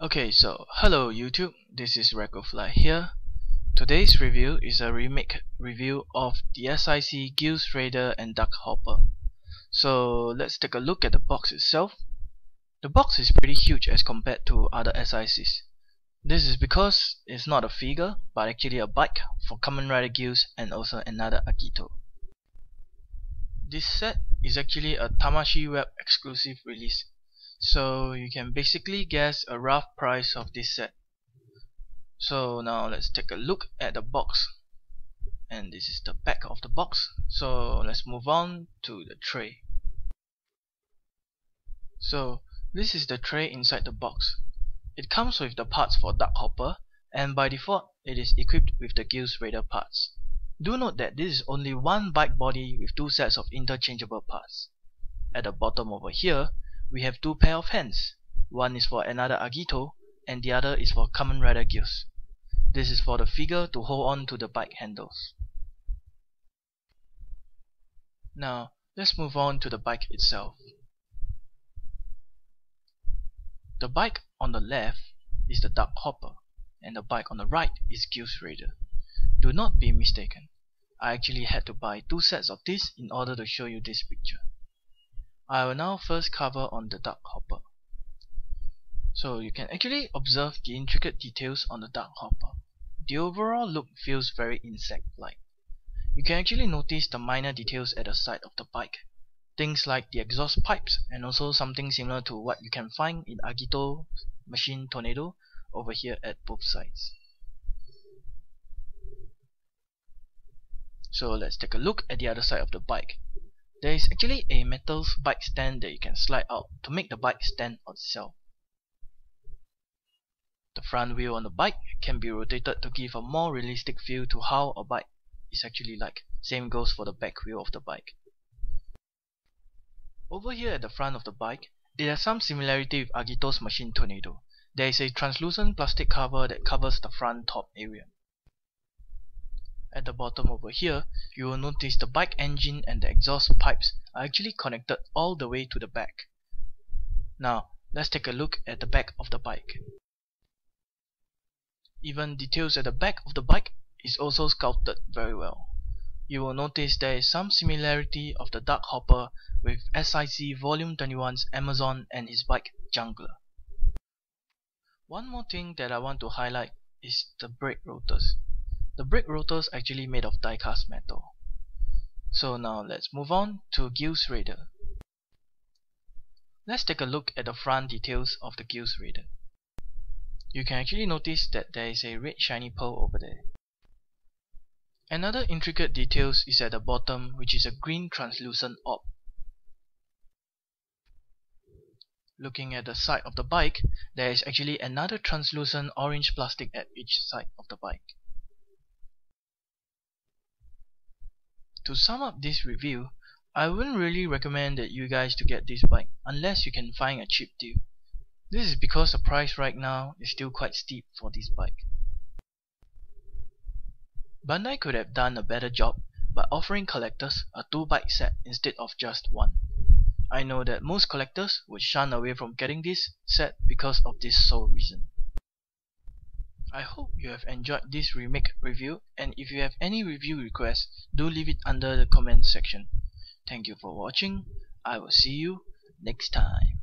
Okay, so hello YouTube, this is Recofly here. Today's review is a remake review of the SIC Gills Raider and Duck Hopper. So let's take a look at the box itself. The box is pretty huge as compared to other SICs. This is because it's not a figure but actually a bike for Kamen Rider Gills and also another Agito. This set is actually a Tamashii Web exclusive release. So you can basically guess a rough price of this set. So now let's take a look at the box, and this is the back of the box. So let's move on to the tray. So this is the tray inside the box. It comes with the parts for Duck Hopper, and by default it is equipped with the Gills Raider parts. Do note that this is only one bike body with two sets of interchangeable parts. At the bottom over here we have two pair of hands. One is for another Agito and the other is for Kamen Rider Gills. This is for the figure to hold on to the bike handles. Now let's move on to the bike itself. The bike on the left is the Duck Hopper and the bike on the right is Gills Raider. Do not be mistaken, I actually had to buy two sets of this in order to show you this picture. I will now first cover on the Duck Hopper. So you can actually observe the intricate details on the Duck Hopper. The overall look feels very insect-like. You can actually notice the minor details at the side of the bike. Things like the exhaust pipes and also something similar to what you can find in Agito Machine Tornado over here at both sides. So let's take a look at the other side of the bike. There is actually a metal bike stand that you can slide out to make the bike stand on itself. The front wheel on the bike can be rotated to give a more realistic feel to how a bike is actually like. Same goes for the back wheel of the bike. Over here at the front of the bike, it has some similarity with Agito's Machine Tornado. There is a translucent plastic cover that covers the front top area. At the bottom over here, you will notice the bike engine and the exhaust pipes are actually connected all the way to the back. Now, let's take a look at the back of the bike. Even details at the back of the bike is also sculpted very well. You will notice there is some similarity of the Duck Hopper with SIC Volume 21's Amazon and his bike Jungler. One more thing that I want to highlight is the brake rotors. The brake rotors are actually made of die-cast metal. So now let's move on to Gills Raider. Let's take a look at the front details of the Gills Raider. You can actually notice that there is a red shiny pearl over there. Another intricate details is at the bottom, which is a green translucent orb. Looking at the side of the bike, there is actually another translucent orange plastic at each side of the bike. To sum up this review, I wouldn't really recommend that you guys to get this bike unless you can find a cheap deal. This is because the price right now is still quite steep for this bike. Bandai could have done a better job by offering collectors a 2-bike set instead of just one. I know that most collectors would shun away from getting this set because of this sole reason. I hope you have enjoyed this remake review, and if you have any review requests, do leave it under the comment section. Thank you for watching. I will see you next time.